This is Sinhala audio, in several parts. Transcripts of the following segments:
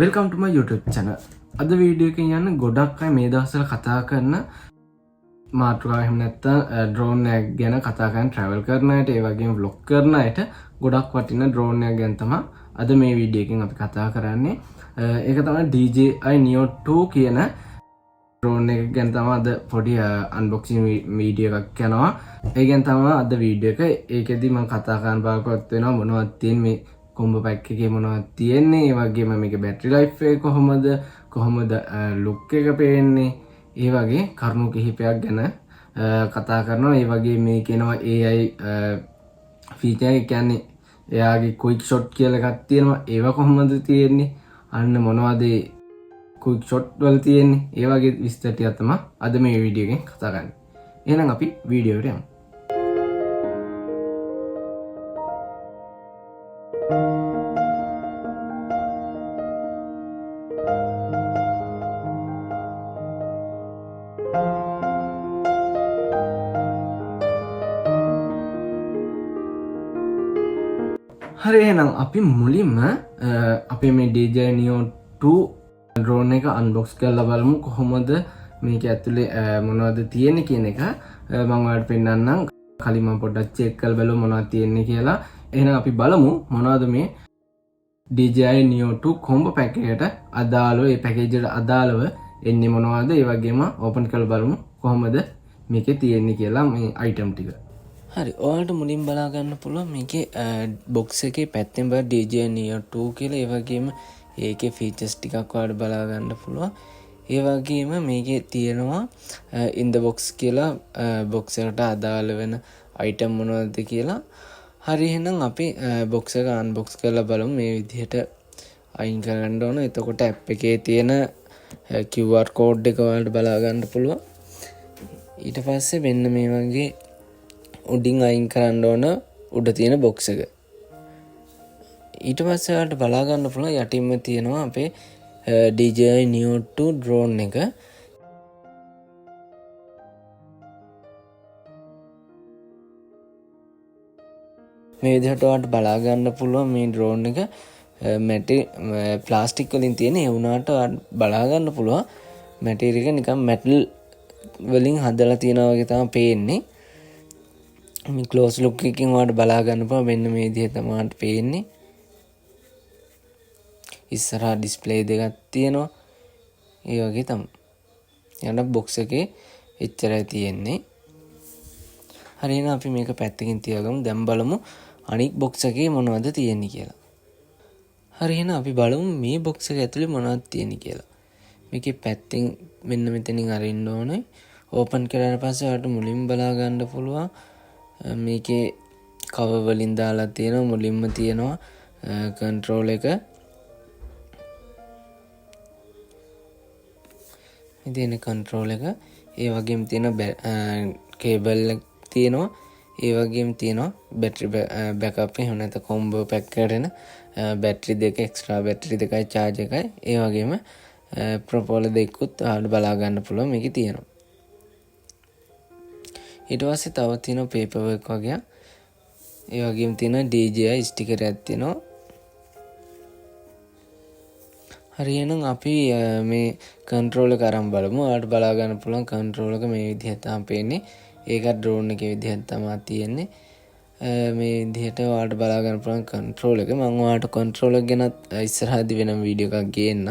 වෙල්කම් ටු මයි YouTube channel. අද වීඩියෝ එකකින් යන්න ගොඩක් අය මේ දවස්වල කතා කරන මාතෘකාව එහෙම නැත්නම් ඩ්‍රෝන් එකක් ගැන කතා කරන travel කරන අයට ඒ වගේම vlog කරන අයට ගොඩක් වටින ඩ්‍රෝන් එකක් ගැන තමයි අද මේ වීඩියෝ එකකින් අපි කතා කරන්නේ. ඒක තමයි DJI Neo 2 කියන ඩ්‍රෝන් එක ගැන තමයි අද පොඩි අන්බොක්සිං වීඩියෝ එකක් යනවා. ඒ ගැන තමයි අද වීඩියෝ එක. ඒකෙදි මම කතා කරන්න බලාපොරොත්තු වෙනවා මොනවද තියෙන්නේ මේ කොම්බෝ පැක් එකේ මොනවද තියෙන්නේ, ඒ වගේම මේකේ බැටරි ලයිෆ් එක කොහොමද ලුක් එක පේන්නේ, ඒ වගේ කරුණු කිහිපයක් ගැන කතා කරනවා. ඒ වගේ මේකේ එනවා AI ෆීචර් එක, කියන්නේ එයාගේ ක්වික් ෂොට් කියලා එකක් තියෙනවා. ඒවා කොහොමද තියෙන්නේ, අන්න මොනවද ක්වික් ෂොට් වල තියෙන්නේ, ඒ වගේ විස්තර ටිකක් තමයි අද මේ වීඩියෝ එකෙන් කතා කරන්නේ. එහෙනම් අපි වීඩියෝ එකට යමු. හරි, එහෙනම් අපි මුලින්ම අපේ මේ DJI Neo 2 ඩ්‍රෝන් එක අන්බොක්ස් කරලා බලමු කොහොමද මේක ඇතුලේ මොනවද තියෙන්නේ කියන එක මම ඔයාලට පෙන්නන්නම්. කලින් මම පොඩ්ඩක් චෙක් කරලා බලමු මොනවද තියෙන්නේ කියලා. එහෙනම් අපි බලමු මොනවද මේ DJI Neo 2 කොම්බෝ පැක් එකට අදාළව, ඒ පැකේජ් එකට අදාළව එන්නේ මොනවද, ඒ වගේම ඕපන් කරලා බලමු කොහොමද මේකේ තියෙන්නේ කියලා මේ අයිටම් ටික. හරි, ඔයාලට මුලින් බලා ගන්න පුළුවන් මේකේ බොක්ස් එකේ පැත්තෙන් බලලා DJI Neo 2 කියලා, ඒ වගේම ඒකේ ෆීචර්ස් ටිකක් ඔයාලට බලා ගන්න පුළුවන්. ඒ වගේම මේකේ තියෙනවා in the box කියලා බොක්ස් එකට අදාළ වෙන අයිටම් මොනවද කියලා. හරි, එහෙනම් අපි බොක්ස් එක අන්බොක්ස් කරලා බලමු. මේ විදිහට අයින් කරගන්න ඕන. එතකොට ඇප් එකේ තියෙන QR කෝඩ් එක ඔයාලට බලා ගන්න පුළුවන්. ඊට පස්සේ මෙන්න මේ වගේ උඩින් අයින් කරන්න ඕන උඩ තියෙන බොක්ස් එක. ඊට පස්සේ ඔයාලට බලා ගන්න පුළුවන් යටින්ම තියෙනවා අපේ DJI Neo 2 ඩ්‍රෝන් එක. මේ විදිහට ඔයාලට බලා ගන්න පුළුවන් මේ ඩ්‍රෝන් එක ප්ලාස්ටික් වලින් තියෙන. ඒ වුණාට ඔයාලට බලා ගන්න පුළුවන් මැටීරියල් එක නිකන් මෙටල් වලින් හදලා තියෙනවා වගේ තමයි පේන්නේ. මේ ක්ලෝස් ලුක් එකකින් ඔයාලට බලා ගන්න පුළුවන් මෙන්න මේ විදිහට තමයි පේන්නේ. ඉස්සරහා ඩිස්ප්ලේ දෙකක් තියෙනවා. ඒ වගේ තමයි. යන බොක්ස් එකේ එච්චරයි තියෙන්නේ. හරි, එහෙනම් අපි මේක පැත්තකින් තියාගමු. දැන් බලමු අනිත් බොක්ස් එකේ මොනවද තියෙන්නේ කියලා. හරි, එහෙනම් අපි බලමු මේ බොක්ස් එක ඇතුලේ මොනවද තියෙන්නේ කියලා. මේකේ පැත්තෙන් මෙන්න මෙතනින් අරින්න ඕනේ. ඕපන් කරලා පස්සේ ඔයාලට මුලින් බලා ගන්න පුළුවන් මේකේ කවර් වලින් දාලා තියෙනවා. මුලින්ම තියෙනවා කන්ට්‍රෝල් එක. ඉතින් කන්ට්‍රෝල් එක, ඒ වගේම තියෙන කේබල් එක තියෙනවා. ඒ වගේම තියෙනවා බැටරි බෑකප්, එහෙම නැත්නම් කොම්බෝ පැක් කරන බැටරි දෙක, එක්ස්ට්‍රා බැටරි දෙකයි, charge එකයි. ඒ වගේම ප්‍රොපෝලර් දෙකකුත් ඔයාලට බලා ගන්න පුළුවන් මේකේ තියෙනවා. ඊට පස්සේ තව තියෙනවා පේපර් වර්ක් වගේ. ඒ වගේම තියෙනවා DJI ස්ටිකර් එකක් තියෙනවා. හරි, එහෙනම් අපි මේ කන්ට්‍රෝල් එක අරන් බලමු. ඔයාලට බලා ගන්න පුළුවන් කන්ට්‍රෝල් එක මේ විදිහට තමයි පේන්නේ. ඒක ඩ්‍රෝන් එකේ විදිහට තමයි තියෙන්නේ. මේ විදිහට ඔයාලට බලා ගන්න පුළුවන් කන්ට්‍රෝල් එක. මම ඔයාලට කන්ට්‍රෝල් එක ගැන ඉස්සරහදී වෙනම වීඩියෝ එකක් ගේන්න.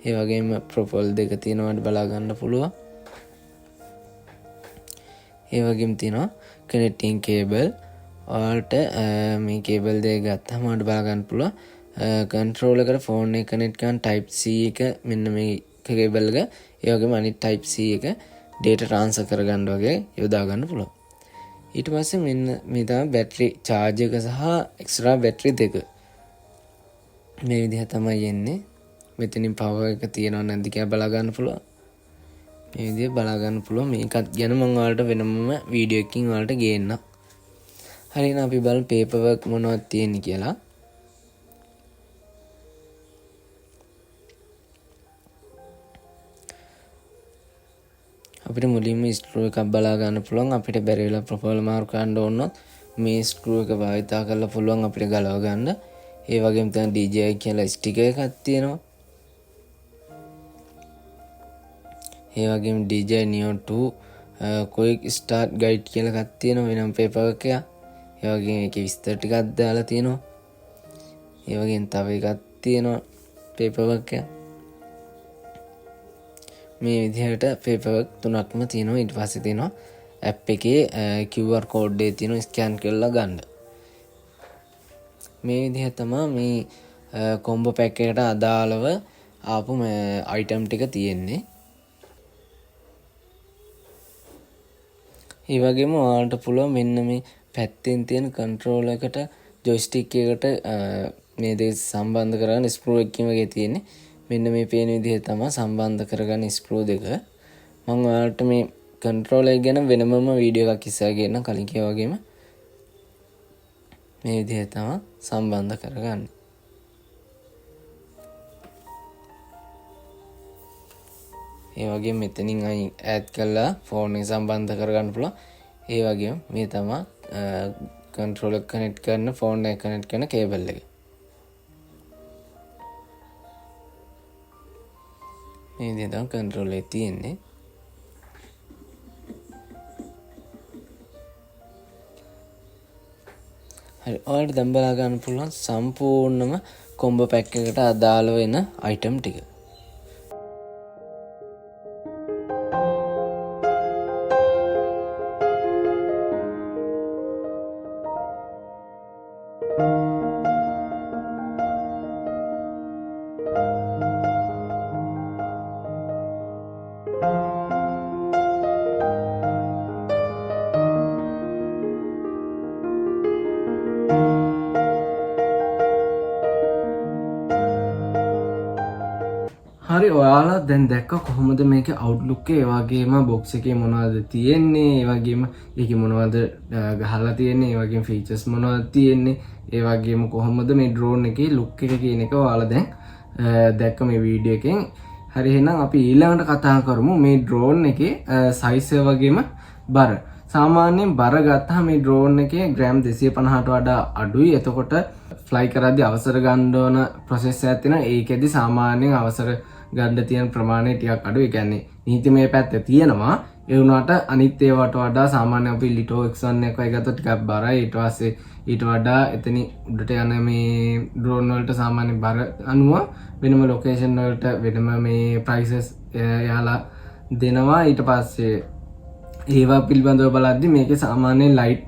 ඒ වගේම ප්‍රොපෝල් දෙක තියෙනවාට බලා ගන්න පුළුවන්. ඒ වගේම තියෙනවා කනෙක්ටිංగ్ කේබල්. ඔයාලට මේ කේබල් දෙක ගත්තාම ඔයාලට බලා ගන්න පුළුවන් කන්ට්‍රෝල් එකට ෆෝන් එක කනෙක්ට් කරන type C එක මෙන්න මේ කේබල් එක. ඒ වගේම අනිත් type C එක data transfer කරගන්න වගේ යොදා ගන්න පුළුවන්. ඊට පස්සේ මෙන්න මේ තමයි බැටරි charge එක සහ extra බැටරි දෙක. මේ විදිහ තමයි එන්නේ. මෙතනින් power එක තියනව නැද්ද කියලා බලා ගන්න පුළුවන්. මේ විදිහ බලා ගන්න පුළුවන්. මේකත් ගැන මම ඔයාලට වෙනම වීඩියෝ එකකින් ඔයාලට ගේන්නම්. හරි, එහෙනම් අපි බලමු පේපර් වර්ක් මොනවද තියෙන්නේ කියලා. අපිට මුලින්ම ස්ක්‍රූ එකක් බලා ගන්න පුළුවන්. අපිට බැරි වෙලා ප්‍රොපෝලර් මාරු කරන්න ඕනොත් මේ ස්ක්‍රූ එක භාවිතා කරලා පුළුවන් අපිට ගලව ගන්න. ඒ වගේම තමයි DJI කියලා ස්ටිකර් එකක් තියෙනවා. ඒ වගේම DJI Neo 2 quick start guide කියලා එකක් තියෙනවා වෙනම paper එකක්. ඒ වගේම ඒකේ විස්තර ටිකක් දාලා තියෙනවා. ඒ වගේම තව එකක් තියෙනවා paper එකක්. මේ විදිහට paper work තුනක්ම තියෙනවා. ඊට පස්සේ තියෙනවා app එකේ QR code එක තියෙනවා scan කරලා ගන්න. මේ විදිහ තමයි මේ combo pack එකට අදාළව ආපු item ටික තියෙන්නේ. ඒ වගේම ඔයාලට පුළුවන් මෙන්න මේ පැත්තෙන් තියෙන controller එකට joystick එකට මේ දෙක සම්බන්ධ කරගන්න screw එකකින් වගේ තියෙන්නේ. මෙන්න මේ පේන විදිහ තමයි සම්බන්ධ කරගන්න screw දෙක. මම ඔයාලට මේ controller එක ගැන වෙනමම වීඩියෝ එකක් ඉස්සරහ ගෙන්න කලින් කිව්වා වගේම මේ විදිහ තමයි සම්බන්ධ කරගන්නේ. ඒ වගේම මෙතනින් අයින් ඈඩ් කරලා ෆෝන් එක සම්බන්ධ කරගන්න පුළුවන්. ඒ වගේම මේ තමයි controller connect කරන ෆෝන් එක connect කරන කේබල් එක. මේ විදිහට තමයි controller එක තියෙන්නේ. හරි ඔයාලට දැන් බලා ගන්න පුළුවන් සම්පූර්ණම combo pack එකට අදාළ වෙන item ටික. හරි ඔයාලා දැන් දැක්ක කොහොමද මේකේ අවුට්ලුක් එක ඒ වගේම බොක්ස් එකේ මොනවද තියෙන්නේ ඒ වගේම ඒකේ මොනවද ගහලා තියෙන්නේ ඒ වගේම ෆීචර්ස් මොනවද තියෙන්නේ ඒ වගේම කොහොමද මේ ඩ්‍රෝන් එකේ ලුක් එක කියන එක ඔයාලා දැන් දැක්ක මේ වීඩියෝ එකෙන්. හරි එහෙනම් අපි ඊළඟට කතා කරමු මේ ඩ්‍රෝන් එකේ සයිස් එක වගේම බර. සාමාන්‍යයෙන් බර ගත්තාම මේ ඩ්‍රෝන් එකේ ග්‍රෑම් 250ට වඩා අඩුයි. එතකොට ෆ්ලයි කරද්දී අවසර ගන්න ඕන ප්‍රොසෙස් එකක් තියෙනවා. ඒකෙදි සාමාන්‍යයෙන් අවසර ගන්න තියෙන ප්‍රමාණය ටිකක් අඩු. ඒ කියන්නේ නීතිමය පැත්ත තියෙනවා. ඒ වුණාට අනිත් ඒවාට වඩා සාමාන්‍ය අපි ලිටෝ X1 එක වගේ ගත්තොත් ටිකක් බරයි. ඊට පස්සේ ඊට වඩා එතනින් උඩට යන මේ ඩ්‍රෝන් වලට සාමාන්‍ය බර අනුව වෙනම ලොකේෂන් වලට වෙනම මේ ප්‍රයිසස් යාලා දෙනවා. ඊට පස්සේ ඒවා පිළිබඳව බලද්දී මේකේ සාමාන්‍ය ලයිට්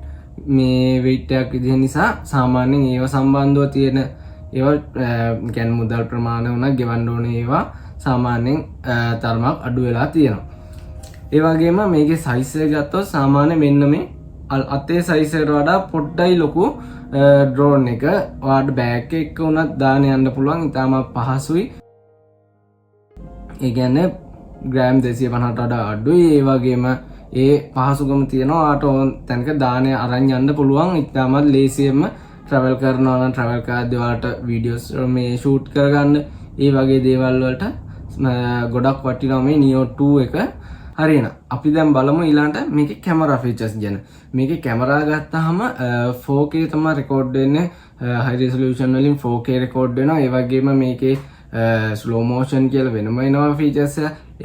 මේ weight එකක් විදිහ නිසා සාමාන්‍යයෙන් ඒව සම්බන්ධව තියෙන ඒවා කියන්නේ මුදල් ප්‍රමාණය උනා ගෙවන්න ඕනේ ඒවා සාමාන්‍යයෙන් තරමක් අඩු වෙලා තියෙනවා. ඒ වගේම මේකේ සයිස් එක ගත්තොත් සාමාන්‍ය මෙන්න මේ අතේ සයිස් එකට වඩා පොඩ්ඩයි ලොකු ඩ්‍රෝන් එක. ඔයාලට බෑග් එක උනත් දාන්න යන්න පුළුවන්. ඉතාලම පහසුයි. ඒ කියන්නේ ග්‍රෑම් 250ට වඩා අඩුයි. ඒ වගේම ඒ පහසුකම තියෙනවා. ඔයාලට ඕන තැනක දාන්න අරන් යන්න පුළුවන්. ඉතාලම ලේසියෙන්ම travel කරනවා නම් travel කරද්දී ඔයාලට වීඩියෝස් මේ shoot කරගන්න ඒ වගේ දේවල් වලට ගොඩක් වටිනවා මේ Neo 2 එක. හරියන අපි දැන් බලමු ඊළඟට මේකේ කැමරා ෆීචර්ස් ගැන. මේකේ කැමරා ගත්තාම 4K තමයි රෙකෝඩ් වෙන්නේ. high resolution වලින් 4K රෙකෝඩ් වෙනවා. ඒ වගේම මේකේ slow motion කියලා වෙනම එනවා ෆීචර්ස්.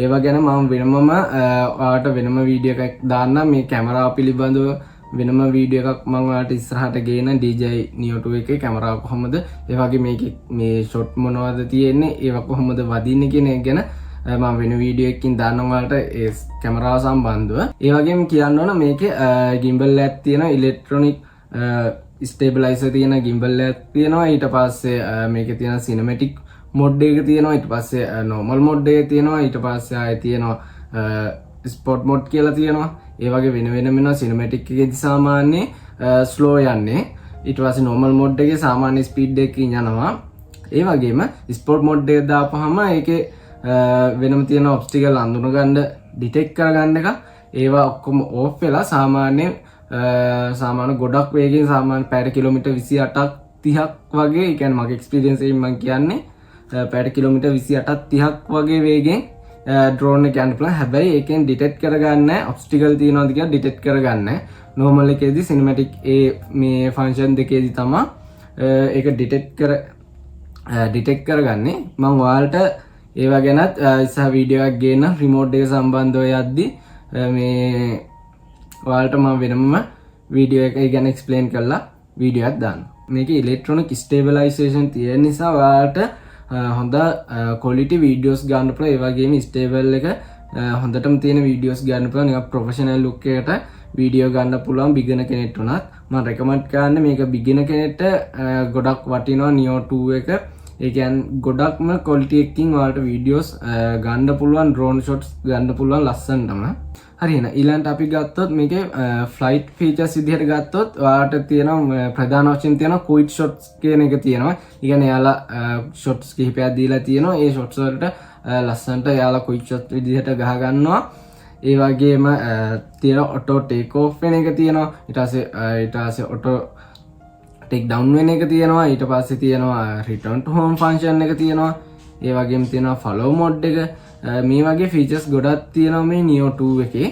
ඒවා ගැන මම වෙනමම ඔයාලට වෙනම වීඩියෝ එකක් දාන්නම්. මේ කැමරා පිළිබඳව වෙනම වීඩියෝ එකක් මම ඔයාලට ඉස්සරහට ගේන DJI Neo 2 එකේ කැමරාව කොහොමද ඒ වගේ මේකේ මේ ෂොට් මොනවද තියෙන්නේ ඒවා කොහොමද වදින්නේ කියන එක ගැන මම වෙන වීඩියෝ එකකින් දාන්නම් ඔයාලට ඒ කැමරාව සම්බන්ධව. ඒ වගේම කියන්න ඕන මේකේ gimbal එකක් තියෙනවා. ඉලෙක්ට්‍රොනික ස්ටේබිලයිසර් තියෙන gimbal එකක් තියෙනවා. ඊට පස්සේ මේකේ තියෙන සිනමැටික් මොඩ් එක තියෙනවා. ඊට පස්සේ normal මොඩ් එක තියෙනවා. ඊට පස්සේ ආයේ තියෙනවා ස්පොට් මොඩ් කියලා තියෙනවා. ඒ වගේ වෙන වෙනම සිනමැටික් එකේදී සාමාන්‍ය ස්ලෝ යන්නේ. ඊට පස්සේ normal මොඩ් එකේ සාමාන්‍ය ස්පීඩ් එකකින් යනවා. ඒ වගේම ස්පොට් මොඩ් එක දාපුවාම ඒකේ වෙනම තියෙන ඔබ්ස්ටිකල් අඳුන ගන්න ඩිටෙක්ට් කරගන්න එක ඒවා ඔක්කොම ඕෆ් වෙලා සාමාන්‍ය ගොඩක් වේගෙන් සාමාන්‍ය පැයට කිලෝමීටර් 28ක් 30ක් වගේ. ඒ කියන්නේ මගේ එක්ස්පීරියන්ස් එකෙන් මම කියන්නේ පැයට කිලෝමීටර් 28ක් 30ක් වගේ වේගෙන් ඩ්‍රෝන් එක යන්න පුළුවන්. හැබැයි ඒකෙන් ඩිටෙක්ට් කරගන්න ඔබ්ස්ටිකල් තියෙනවද කියලා ඩිටෙක්ට් කරගන්න. normal එකේදී cinematic මේ ෆන්ක්ෂන් දෙකේදී තමයි ඒක ඩිටෙක්ට් කරගන්නේ. මම ඔයාලට ඒවා ගැනත් ඉස්සහ වීඩියෝ එකක් ගේන්න රිමෝට් එක සම්බන්ධව යද්දි මේ ඔයාලට මම වෙනම වීඩියෝ එක ගැන එක්ස්ප්ලේන් කරලා වීඩියෝ එකක් දාන්න. මේක ඉලෙක්ට්‍රොනික ස්ටේබලයිසේෂන් තියෙන නිසා ඔයාලට හොඳ ක්වොලිටි වීඩියෝස් ගන්න පුළුවන්. ඒ වගේම ස්ටේබල් එක හොඳටම තියෙන වීඩියෝස් ගන්න පුළුවන්. නිකන් ප්‍රොෆෙෂනල් ලුක් එකකට වීඩියෝ ගන්න පුළුවන් බිගිනර් කෙනෙක්ට උනත්. මම රෙකමන්ඩ් කරන්නේ මේක බිගිනර් කෙනෙක්ට ගොඩක් වටිනවා නියෝ 2 එක. ඒ කියන්නේ ගොඩක්ම ක්වොලිටි එකකින් ඔයාලට වීඩියෝස් ගන්න පුළුවන්, ඩ්‍රෝන් ෂොට්ස් ගන්න පුළුවන් ලස්සනටම. හරි එහෙනම් ඊළඟට අපි ගත්තොත් මේකේ ෆ්ලයිට් ෆීචර්ස් විදිහට ගත්තොත් ඔයාලට තියෙනවා ප්‍රධාන වශයෙන් තියෙනවා ක්වික් ෂොට්ස් කියන එක තියෙනවා. ඒ කියන්නේ එයාලා ෂොට්ස් කිහිපයක් දීලා තියෙනවා. ඒ ෂොට්ස් වලට ලස්සනට එයාලා ක්වික් ෂොට් විදිහට ගහ ගන්නවා. ඒ වගේම තියෙන ඔටෝ ටේක් ඔෆ් වෙන එක තියෙනවා. ඊට පස්සේ ඔටෝ ටේක් ඩවුන් වෙන එක තියෙනවා. ඊට පස්සේ තියෙනවා රිටර්න් ටු හෝම් ෆන්ක්ෂන් එක තියෙනවා. ඒ වගේම තියෙනවා ෆලෝ මොඩ් එක. මේ වගේ ෆීචර්ස් ගොඩක් තියෙනවා මේ නියෝ 2 එකේ.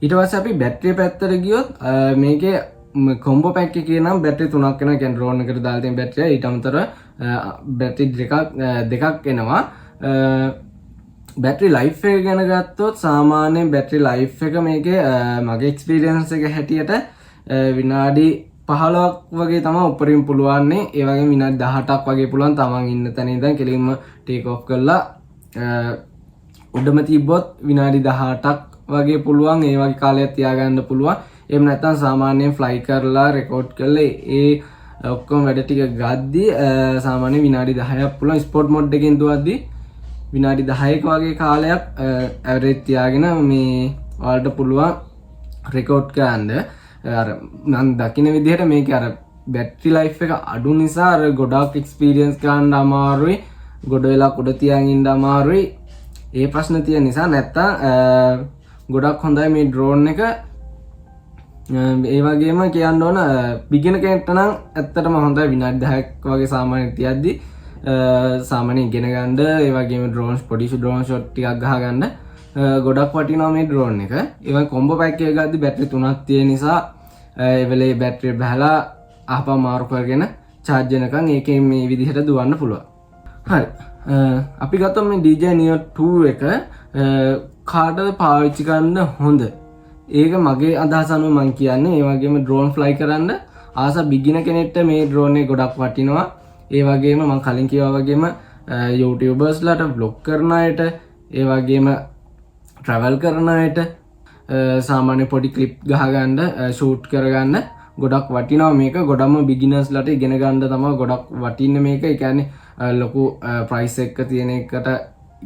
ඊට පස්සේ අපි බැටරිය පැත්තට ගියොත් මේකේ කොම්බෝ පැක් එකේ නම් බැටරි 3ක් එනවා. කියන්නේ ඩ්‍රෝන් එකට දාලා තියෙන බැටරිය ඊට අමතරව බැටරි දෙකක් එනවා. බැටරි ලයිෆ් එක ගැන ගත්තොත් සාමාන්‍ය බැටරි ලයිෆ් එක මේකේ මගේ එක්ස්පීරියන්ස් එක හැටියට විනාඩි 15ක් වගේ තමයි උඩරින් පුළුවන්නේ. ඒ වගේම විනාඩි 18ක් වගේ පුළුවන් තමන් ඉන්න තැන ඉඳන් කෙලින්ම ටේක් ඔෆ් කරලා උඩම තිබ්බොත් විනාඩි 18ක් වගේ පුළුවන්. ඒ වගේ කාලයක් තියාගන්න පුළුවන්. එහෙම නැත්නම් සාමාන්‍යයෙන් ෆ්ලයි කරලා රෙකෝඩ් කරලා ඒ ඔක්කොම වැඩ ටික ගද්දි සාමාන්‍ය විනාඩි 10ක් පුළුවන්. ස්පෝර්ට් මොඩ් එකෙන් දුවද්දි විනාඩි 10ක වගේ කාලයක් ඇවරේජ් තියාගෙන මේ ඔයාලට පුළුවන් රෙකෝඩ් කරන්න. අර මම දකින විදිහට මේක අර බැටරි ලයිෆ් එක අඩු නිසා අර ගොඩක් එක්ස්පීරියන්ස් ගන්න අමාරුයි. ගොඩ වෙලා උඩ තියන් ඉන්න අමාරුයි. ඒ ප්‍රශ්න තියෙන නිසා නැත්තම් ගොඩක් හොඳයි මේ ඩ්‍රෝන් එක. ඒ වගේම කියන්න ඕන බිගිනර් කෙනෙක්ට නම් ඇත්තටම හොඳයි. විනාඩි 10ක් වගේ සාමාන්‍ය තියද්දි සාමාන්‍යයෙන් ඉගෙන ගන්න. ඒ වගේම ඩ්‍රෝන්ස් පොඩි ඩ්‍රෝන් ෂොට් ටිකක් ගහ ගන්න ගොඩක් වටිනවා මේ ඩ්‍රෝන් එක. ඒ වගේ කොම්බෝ පැක් එක ගද්දි බැටරි 3ක් තියෙන නිසා ඒ වෙලේ බැටරිය බහලා ආපහු මාරු කරගෙන charge වෙනකන් ඒකෙන් මේ විදිහට දුවන්න පුළුවන්. හරි. අපි ගත්තොත් මේ DJI Neo 2 එක කාටද පාවිච්චි කරන්න හොඳ? ඒක මගේ අදහස අනුව මම කියන්නේ. ඒ වගේම ඩ්‍රෝන් ෆ්ලයි කරන්න ආස බිගිනර් කෙනෙක්ට මේ ඩ්‍රෝන් එක ගොඩක් වටිනවා. ඒ වගේම මම කලින් කිව්වා වගේම YouTubersලාට vlog කරන අයට, ඒ වගේම travel කරන අයට, සාමාන්‍ය පොඩි ක්ලිප් ගහගන්න, ෂූට් කරගන්න ගොඩක් වටිනවා මේක. ගොඩක්ම බිගිනර්ස්ලාට ඉගෙන ගන්න තමයි ගොඩක් වටින්නේ මේක. ඒ කියන්නේ ලොකු ප්‍රයිස් එක තියෙන එකට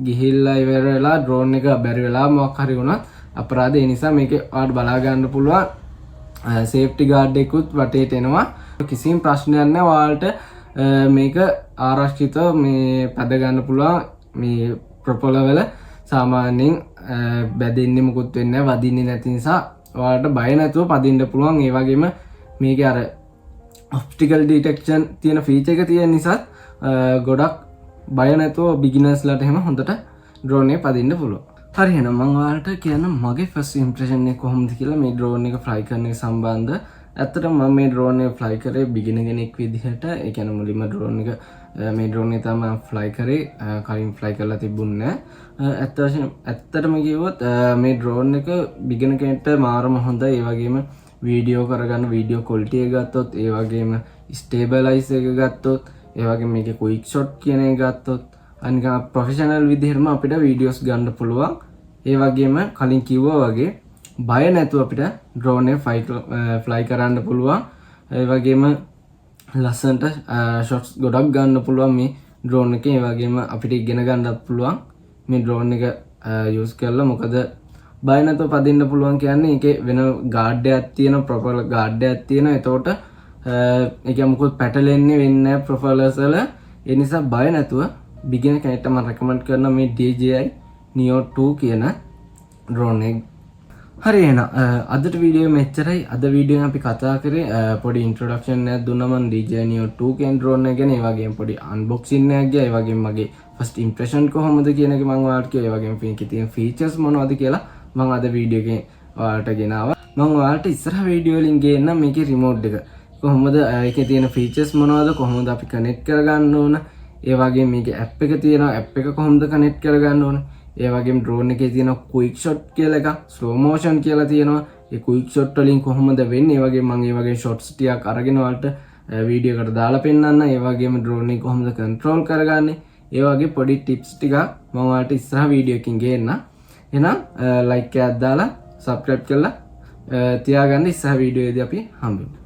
ගිහිල්ලා ඉවර වෙලා ඩ්‍රෝන් එක බැරි වෙලා මොකක් හරි වුණත් අපරාධ. ඒ නිසා මේකේ ඔයාලට බලා ගන්න පුළුවන්. සේෆ්ටි ගාඩ් එකකුත් වටේට එනවා. කිසිම ප්‍රශ්නයක් නැහැ. ඔයාලට මේක ආරක්ෂිතව මේ පැද ගන්න පුළුවන්. මේ ප්‍රොපෙලර් වල සාමාන්‍යයෙන් බැදෙන්නේ මුකුත් වෙන්නේ නැහැ. වදින්නේ නැති නිසා ඔයාලට බය නැතුව පදින්න පුළුවන්. ඒ වගේම මේකේ අර ඔප්ටිකල් ඩිටෙක්ෂන් තියෙන ෆීචර් එක තියෙන නිසා ගොඩක් බය නැතුව බිගිනර්ස්ලාට එහෙම හොඳට ඩ්‍රෝන් එක පදින්න පුළුවන්. හරි එහෙනම් මම ඔයාලට කියන්න මගේ ෆස්ට් ඉම්ප්‍රෙෂන් එක කොහොමද කියලා මේ ඩ්‍රෝන් එක ෆ්ලයි කරන එක සම්බන්ධ. ඇත්තටම මම මේ ඩ්‍රෝන් එක ෆ්ලයි කරේ බිගිනර් කෙනෙක් විදිහට. ඒ කියන්නේ මුලින්ම ඩ්‍රෝන් එක මේ ඩ්‍රෝන් එක තමයි ෆ්ලයි කරේ. කලින් ෆ්ලයි කරලා තිබුණේ නැහැ. ඇත්තටම කිව්වොත් මේ ඩ්‍රෝන් එක බිගිනර් කෙනෙක්ට මාරම හොඳයි. ඒ වගේම වීඩියෝ කරගන්න වීඩියෝ ක්වොලිටි එක ගත්තොත්, ඒ වගේම ස්ටේබලයිස් එක ගත්තොත්, ඒ වගේම මේකේ ක්වික් ෂොට් කියන එක ගත්තොත් අනික ප්‍රොෆෙෂනල් විදිහටම අපිට වීඩියෝස් ගන්න පුළුවන්. ඒ වගේම කලින් කිව්වා වගේ බය නැතුව අපිට ඩ්‍රෝන් එක ෆ්ලයි කරන්න පුළුවන්. ඒ වගේම ලස්සනට ෂොට්ස් ගොඩක් ගන්න පුළුවන් මේ ඩ්‍රෝන් එකේ. ඒ වගේම අපිට ඉගෙන ගන්නත් පුළුවන් මේ ඩ්‍රෝන් එක යූස් කරලා. මොකද බය නැතුව පදින්න පුළුවන් කියන්නේ ඒකේ වෙන ගාඩ් එකක් තියෙනවා, ප්‍රොපර් ගාඩ් එකක් තියෙනවා. එතකොට ඒක මොකද පැටලෙන්නේ වෙන්නේ නැහැ ප්‍රොෆයිලර්ස් වල. ඒ නිසා බය නැතුව බිගිනර් කෙනෙක්ට මම රෙකමන්ඩ් කරනවා මේ DJI Neo 2 කියන ඩ්‍රෝන් එක. හරි එහෙනම් අදට වීඩියෝ මෙච්චරයි. අද වීඩියෝ අපි කතා කරේ පොඩි ඉන්ට්‍රොඩක්ෂන් එකක් දුන්නා මම DJI Neo 2 කියන ඩ්‍රෝන් එක ගැන. ඒ වගේම පොඩි අන්බොක්සින් එකක් ගියා. ඒ වගේම මගේ ෆස්ට් ඉම්ප්‍රෙෂන් කොහොමද කියන එක මම ඔයාලට කිව්වා. ඒ වගේම මේකේ තියෙන ෆීචර්ස් මොනවද කියලා මම අද වීඩියෝ එකේ ඔයාලට ගෙනාවා. මම ඔයාලට ඉස්සරහ වීඩියෝ වලින් ගේන්නම් මේකේ රිමෝට් එක. කොහොමද ඒකේ තියෙන ෆීචර්ස් මොනවද, කොහොමද අපි කනෙක්ට් කරගන්න ඕන, ඒ වගේම මේකේ ඇප් එක තියෙනවා. ඇප් එක කොහොමද කනෙක්ට් කරගන්න ඕනේ. ඒ වගේම ඩ්‍රෝන් එකේ තියෙන ක්වික් ෂොට් කියලා එකක්, ස්ලෝ මෝෂන් කියලා තියෙනවා. ඒ ක්වික් ෂොට් වලින් කොහොමද වෙන්නේ? ඒ වගේම මම ඒ වගේ ෂොට්ස් ටිකක් අරගෙන ඔයාලට වීඩියෝ එකට දාලා පෙන්නන්න. ඒ වගේම ඩ්‍රෝන් එක කොහොමද කන්ට්‍රෝල් කරගන්නේ? ඒ වගේ පොඩි ටිප්ස් ටිකක් මම ඔයාලට ඉස්සරහ වීඩියෝ එකකින් ගේන්න. එහෙනම් ලයික් එකක් දාලා සබ්ස්ක්‍රයිබ් කරලා තියාගන්න. ඉස්සරහ වීඩියෝ එකේදී අපි හම්බෙමු.